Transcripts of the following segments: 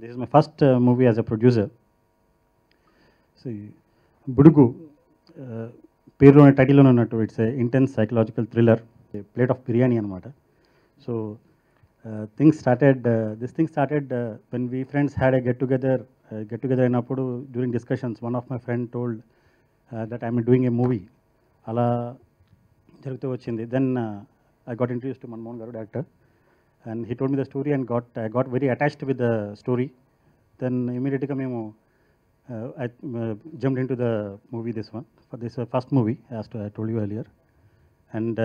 This is my first movie as a producer. See, Budugu, పేరులోని టైటిల్లోనే ఉన్నట్టు it's a intense psychological thriller, plate of biryani అనమాట. So things started when we friends had a get together అయినప్పుడు during discussions one of my friend told that I'm doing a movie. అలా జరుగుతూ వచ్చింది. Then I got introduce to Manmohan గారు, director, and he told me the story and I got very attached with the story. Then immediately మేము I jumped into the movie, this one, for this first movie, as I told you earlier. And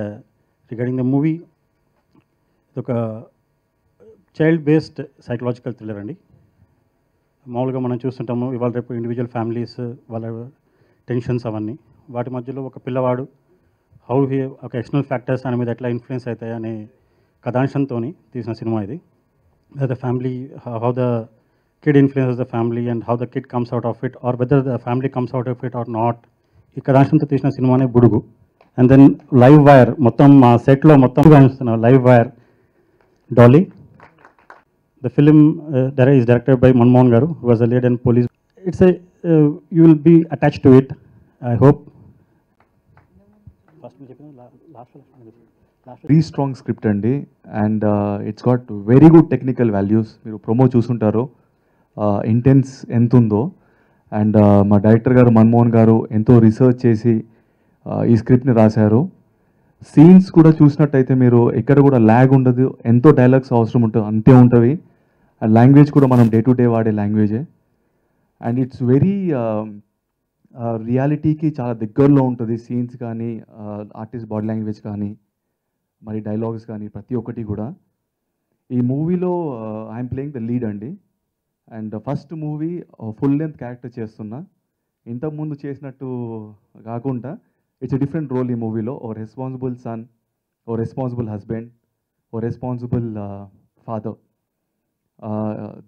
regarding the movie, ఒక child based psychological thriller అండి. మామూలుగా మనం చూస్తుంటాము ఇవాళ రేపు individual families వాళ్ళ tensions అవన్నీ, వాటి మధ్యలో ఒక పిల్లవాడు ఒక ఎక్స్టర్నల్ ఫ్యాక్టర్స్ దాని మీద ఎట్లా ఇన్ఫ్లుయెన్స్ అవుతాయి అనే కథాంశంతో తీసిన సినిమా ఇది. The family, how the kid influences the family and how the kid comes out of it, or whether the family comes out of it or not. ఈ కథాంశంతో తీసిన సినిమానే బుడుగు. అండ్ దెన్ లైవ్ వైర్, మొత్తం మా సెట్లో మొత్తం చూస్తున్నాం live wire Dolly. The film is directed by Manmohan Garu, who was a lead in police. It's a you will be attached to it, I hope. Very strong script అండి, and it's got very good technical values. మీరు promo చూసుంటారు, intense ఎంత ఉందో. And మా director గారు మన్మోహన్ గారు ఎంతో research చేసి ఈ స్క్రిప్ట్ని రాశారు. సీన్స్ కూడా చూసినట్టయితే మీరు ఎక్కడ కూడా ల్యాగ్ ఉండదు, ఎంతో డైలాగ్స్ అవసరం ఉంటుంది అంతే ఉంటుంది. అండ్ లాంగ్వేజ్ కూడా మనం డే టు డే వాడే లాంగ్వేజే. అండ్ ఇట్స్ వెరీ రియాలిటీకి చాలా దగ్గరలో ఉంటుంది. సీన్స్ కానీ, ఆర్టిస్ట్ బాడీ లాంగ్వేజ్ కానీ, మరి డైలాగ్స్ కానీ, ప్రతి ఒక్కటి కూడా. ఈ మూవీలో ఐఎమ్ ప్లేయింగ్ ద లీడ్ అండి. And first movie full length character చేస్తున్నా. ఇంతకుముందు చేసినట్టు కాకుండా ఇట్స్ ఎ డిఫరెంట్ రోల్ ఈ మూవీలో. ఓ రెస్పాన్సిబుల్ సన్, ఓ రెస్పాన్సిబుల్ హస్బెండ్, ఓ responsible father.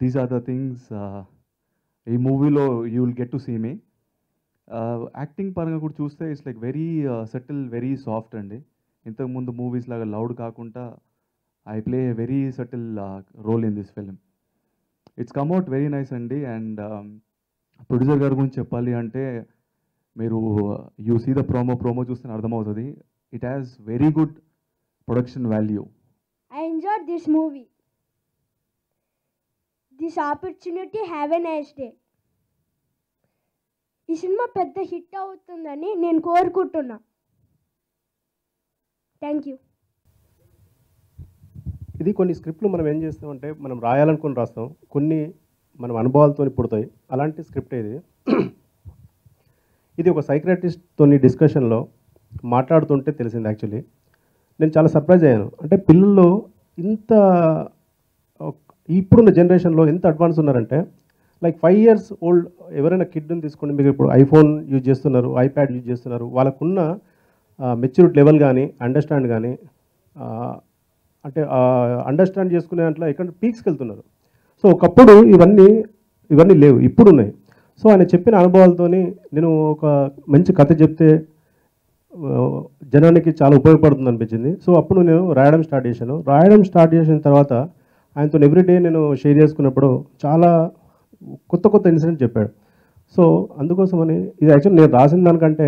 These are the things ఈ మూవీలో you will get to see me. Acting పరంగా కూడా చూస్తే it's like very settle, very soft అండి. ఇంతకుముందు మూవీస్ లాగా లౌడ్ కాకుండా I play very settle role in this film. It's come out very nice అండి. అండ్ ప్రొడ్యూసర్ గారి గురించి చెప్పాలి అంటే మీరు యూ సీ ద ప్రోమో చూస్తే అర్థమవుతుంది. It has very good production value. I enjoyed this movie. This opportunity, have a nice day. ఈ cinema పెద్ద హిట్ అవుతుందని నేను కోరుకుంటున్నా. Thank you. ఇది కొన్ని స్క్రిప్ట్లు మనం ఏం చేస్తామంటే మనం రాయాలనుకుని రాస్తాం, కొన్ని మనం అనుభవాలతో పుడతాయి. అలాంటి స్క్రిప్ట్ ఇది ఒక సైకియాట్రిస్ట్తో డిస్కషన్లో మాట్లాడుతుంటే తెలిసింది. యాక్చువల్లీ నేను చాలా సర్ప్రైజ్ అయ్యాను. అంటే పిల్లలు ఇంత ఇప్పుడున్న జనరేషన్లో ఎంత అడ్వాన్స్ ఉన్నారంటే, లైక్ 5 years ఓల్డ్ ఎవరైనా కిడ్ని తీసుకోండి, మీకు ఇప్పుడు ఐఫోన్ యూజ్ చేస్తున్నారు, ఐప్యాడ్ యూజ్ చేస్తున్నారు. వాళ్ళకున్న మెచ్యూరిటీ లెవెల్ కానీ, అండర్స్టాండ్ కానీ, అంటే అండర్స్టాండ్ చేసుకునే దాంట్లో ఎక్కడ పీక్స్కి వెళ్తున్నారు. సో ఒకప్పుడు ఇవన్నీ లేవు, ఇప్పుడు ఉన్నాయి. సో ఆయన చెప్పిన అనుభవాలతో నేను ఒక మంచి కథ చెప్తే జనానికి చాలా ఉపయోగపడుతుంది అనిపించింది. సో అప్పుడు నేను రాయడం స్టార్ట్ చేసిన తర్వాత ఆయనతో ఎవ్రీడే నేను షేర్ చేసుకున్నప్పుడు చాలా కొత్త ఇన్సిడెంట్ చెప్పాడు. సో అందుకోసమని ఇది యాక్చువల్లీ నేను రాసిన దానికంటే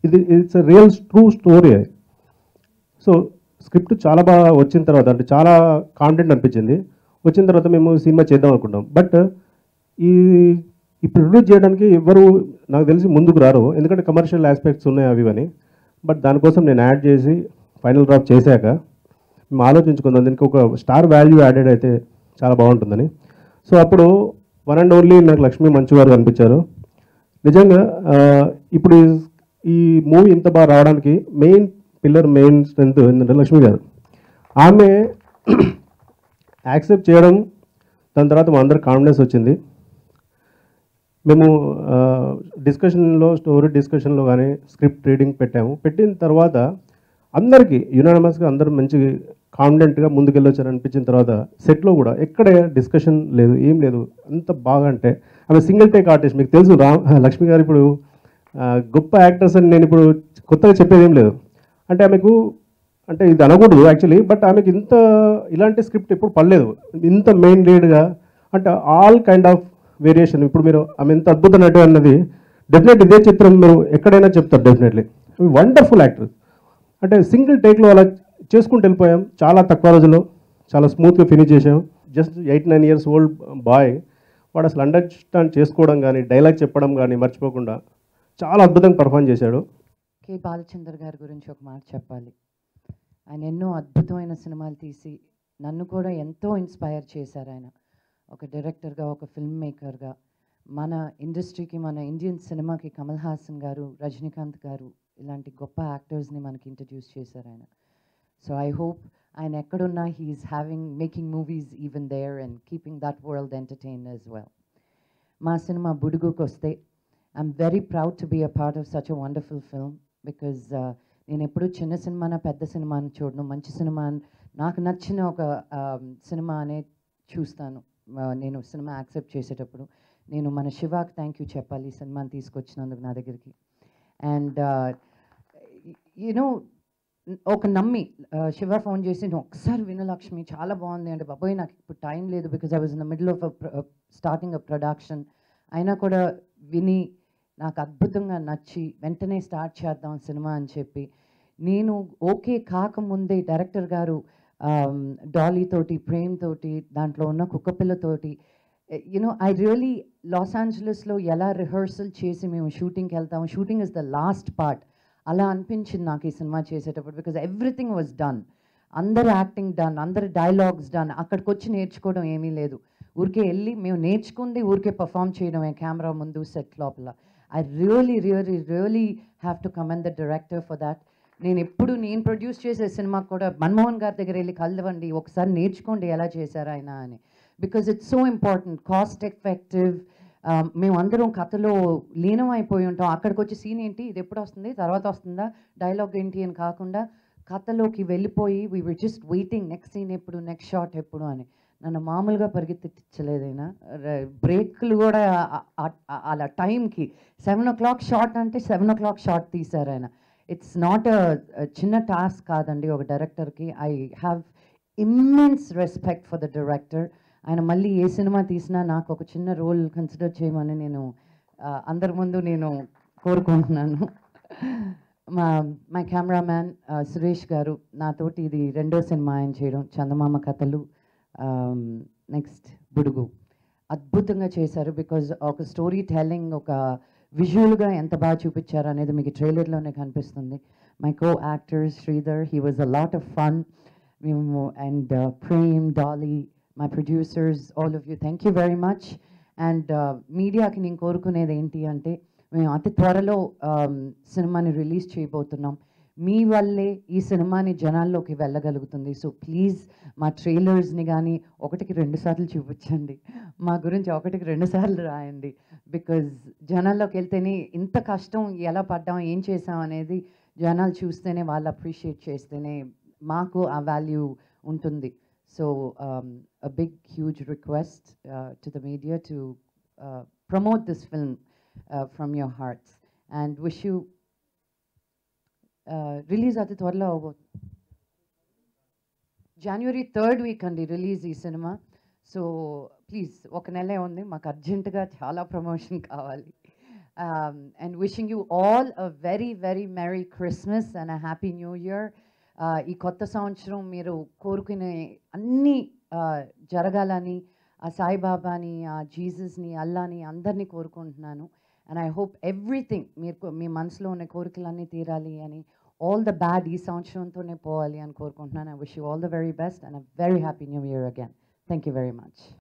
ఇట్స్ రియల్ ట్రూ స్టోరీ అది. సో స్క్రిప్ట్ చాలా బాగా వచ్చిన తర్వాత, అంటే చాలా కాంటెంట్ అనిపించింది. వచ్చిన తర్వాత మేము సినిమా చేద్దాం అనుకుంటాం. బట్ ఇప్పుడు ప్రొడ్యూస్ చేయడానికి ఎవరు నాకు తెలిసి ముందుకు రారు, ఎందుకంటే కమర్షియల్ ఆస్పెక్ట్స్ ఉన్నాయి అవి అని. బట్ దానికోసం నేను యాడ్ చేసి ఫైనల్ డ్రాప్ చేశాక మేము ఆలోచించుకుందాం, దీనికి ఒక స్టార్ వాల్యూ యాడెడ్ అయితే చాలా బాగుంటుందని. సో అప్పుడు వన్ అండ్ ఓన్లీ నాకు లక్ష్మీ మంచు గారు కనిపించారు. నిజంగా ఇప్పుడు ఈ మూవీ ఇంత బాగా రావడానికి మెయిన్ స్ట్రెంత్ ఏంటంటే లక్ష్మి గారు. ఆమె యాక్సెప్ట్ చేయడం, దాని తర్వాత మా అందరికి కాన్ఫిడెన్స్ వచ్చింది. మేము స్టోరీ డిస్కషన్లో కానీ స్క్రిప్ట్ రీడింగ్ పెట్టిన తర్వాత అందరికీ యునానిమస్గా అందరూ మంచి కాన్ఫిడెంట్గా ముందుకెళ్ళొచ్చారు అనిపించిన తర్వాత సెట్లో కూడా ఎక్కడ డిస్కషన్ లేదు, ఏం లేదు. అంత బాగా అంటే ఆమె సింగిల్ టేక్ ఆర్టిస్ట్. మీకు తెలుసు లక్ష్మి గారు ఇప్పుడు గొప్ప యాక్టర్స్ అని నేను ఇప్పుడు కొత్తగా చెప్పేది ఏం లేదు. అంటే ఆమెకు, అంటే ఇది అనకూడదు యాక్చువల్లీ, బట్ ఆమెకి ఇలాంటి స్క్రిప్ట్ ఎప్పుడు పడలేదు. ఇంత మెయిన్ లీడ్గా అంటే ఆల్ కైండ్ ఆఫ్ వేరియేషన్. ఇప్పుడు మీరు ఆమె ఎంత అద్భుత నటి అన్నది డెఫినెట్ ఇదే చిత్రం మీరు ఎక్కడైనా చెప్తారు డెఫినెట్లీ. Wonderful actor. అంటే సింగిల్ టేక్లో అలా చేసుకుంటూ వెళ్ళిపోయాం. చాలా తక్కువ రోజుల్లో చాలా స్మూత్గా ఫినిష్ చేసాం. జస్ట్ 8-9 years ఓల్డ్ బాయ్ వాడు అసలు అండర్స్టాండ్ చేసుకోవడం కానీ డైలాగ్ చెప్పడం కానీ మర్చిపోకుండా చాలా అద్భుతంగా పర్ఫామ్ చేశాడు. కే బాలచందర్ గారి గురించి ఒక మాట చెప్పాలి. ఆయన ఎన్నో అద్భుతమైన సినిమాలు తీసి నన్ను కూడా ఎంతో ఇన్స్పైర్ చేశారు. ఆయన ఒక డైరెక్టర్గా, ఒక ఫిల్మ్ మేకర్గా మన ఇండస్ట్రీకి, మన ఇండియన్ సినిమాకి కమల్ హాసన్ గారు, రజనీకాంత్ గారు ఇలాంటి గొప్ప యాక్టర్స్ని మనకి ఇంట్రడ్యూస్ చేశారు ఆయన. సో ఐ హోప్ ఆయన ఎక్కడున్నా he's making movies even there and keeping that world entertain as well. మా సినిమా బుడుగుకి వస్తే I'm very proud to be a part of such a wonderful film. Because నేను ఎప్పుడూ చిన్న సినిమానా పెద్ద సినిమాని చూడను, మంచి సినిమా నాకు నచ్చిన ఒక సినిమా అనే చూస్తాను. నేను సినిమా యాక్సెప్ట్ చేసేటప్పుడు నేను మన శివాకి థ్యాంక్ యూ చెప్పాలి ఈ సినిమాని తీసుకొచ్చినందుకు నా దగ్గరికి. అండ్ యూనో ఒక నమ్మి శివ ఫోన్ చేసి నువ్వు ఒకసారి విను లక్ష్మి చాలా బాగుంది అంటే, బాబోయ్ నాకు ఇప్పుడు టైం లేదు because I was in the middle of starting a production. అయినా కూడా విని నాకు అద్భుతంగా నచ్చి వెంటనే స్టార్ట్ చేద్దాం సినిమా అని చెప్పి నేను ఓకే కాకముందే డైరెక్టర్ గారు డాలీ తోటి, ప్రేమ్ తోటి, దాంట్లో ఉన్న కుక్కపిల్లతోటి యూనో ఐ రియలీ లాస్ ఏంజలస్లో ఎలా రిహర్సల్ చేసి మేము షూటింగ్కి వెళ్తాము, shooting is the last part అలా అనిపించింది నాకు ఈ సినిమా చేసేటప్పుడు. బికాజ్ ఎవ్రీథింగ్ వాజ్ డన్, అందరు యాక్టింగ్ డన్, అందరు డైలాగ్స్ డన్. అక్కడికి వచ్చి నేర్చుకోవడం ఏమీ లేదు, ఊరికే వెళ్ళి మేము నేర్చుకుంది ఊరికే పర్ఫామ్ చేయడమే కెమెరా ముందు సెట్ లోపల. I really really really have to commend the director for that. నేను ప్రొడ్యూస్ చేసే సినిమాకి కూడా మన్మోహన్ గారి దగ్గర వెళ్ళి కలవండి, ఒకసారి నేర్చుకోండి ఎలా చేశారు ఆయన అని. Because it's so important, cost effective. మేము అందరం కథలో లీనం అయిపోయి ఉంటాం. అక్కడికి వచ్చి సీన్ ఏంటి, ఇది ఎప్పుడు వస్తుంది, తర్వాత వస్తుందా, డైలాగ్ ఏంటి అని కాకుండా కథలోకి వెళ్ళిపోయి we were just waiting next scene ఎప్పుడు, నెక్స్ట్ షాట్ ఎప్పుడు అని. నన్ను మామూలుగా పరిగెత్తించలేదైనా, బ్రేక్లు కూడా అలా టైంకి 7 o'clock షాట్ అంటే 7 o'clock షాట్ తీశారు ఆయన. ఇట్స్ నాట్ చిన్న టాస్క్ కాదండి ఒక డైరెక్టర్కి. I have immense respect for the director. ఆయన మళ్ళీ ఏ సినిమా తీసినా నాకు ఒక చిన్న రోల్ కన్సిడర్ చేయమని నేను అందరి ముందు నేను కోరుకుంటున్నాను. మా కెమెరామ్యాన్ సురేష్ గారు నాతోటి ఇది 2వ సినిమా ఆయన చేయడం, చందమామ కథలు, నెక్స్ట్ బుడుగు అద్భుతంగా చేశారు. బికాజ్ ఒక స్టోరీ టెల్లింగ్, ఒక విజువల్గా ఎంత బాగా చూపించారు అనేది మీకు ట్రైలర్లోనే కనిపిస్తుంది. My co actors Sridhar, he was a lot of fun. మేము and Prem, Dolly, my producers, all of you, thank you very much. And మీడియాకి నేను కోరుకునేది ఏంటి అంటే, మేము అతి త్వరలో సినిమాని రిలీజ్ చేయబోతున్నాం. మీ వల్లే ఈ సినిమాని జనాల్లోకి వెళ్ళగలుగుతుంది. సో ప్లీజ్ మా ట్రైలర్స్ని కానీ 1కి 2 సార్లు చూపించండి, మా గురించి 1కి 2 సార్లు రాయండి. బికాజ్ జనాల్లోకి వెళ్తేనే ఇంత కష్టం ఎలా పడ్డాం, ఏం చేసాం అనేది జనాలు చూస్తేనే, వాళ్ళు అప్రిషియేట్ చేస్తేనే మాకు ఆ వాల్యూ ఉంటుంది. So a big huge request to the media to promote this film from your hearts and wish you release ati tvarlo January 3rd week andi release ee cinema. So please oka nelle undi, maku urgent ga chaala promotion kavali. And wishing you all a very very merry Christmas and a happy new year. ఈ కొత్త సంవత్సరం మీరు కోరుకునే అన్నీ జరగాలని ఆ సాయిబాబాని, ఆ జీసస్ని, అల్లాని అందరినీ కోరుకుంటున్నాను. అండ్ ఐ హోప్ ఎవ్రీథింగ్ మీ మనసులో ఉన్న కోరికలన్నీ తీరాలి అని, ఆల్ ద బ్యాడ్ ఈ సంవత్సరంతోనే పోవాలి అని కోరుకుంటున్నాను. I wish you all the very best and a very happy new year again. Thank you very much.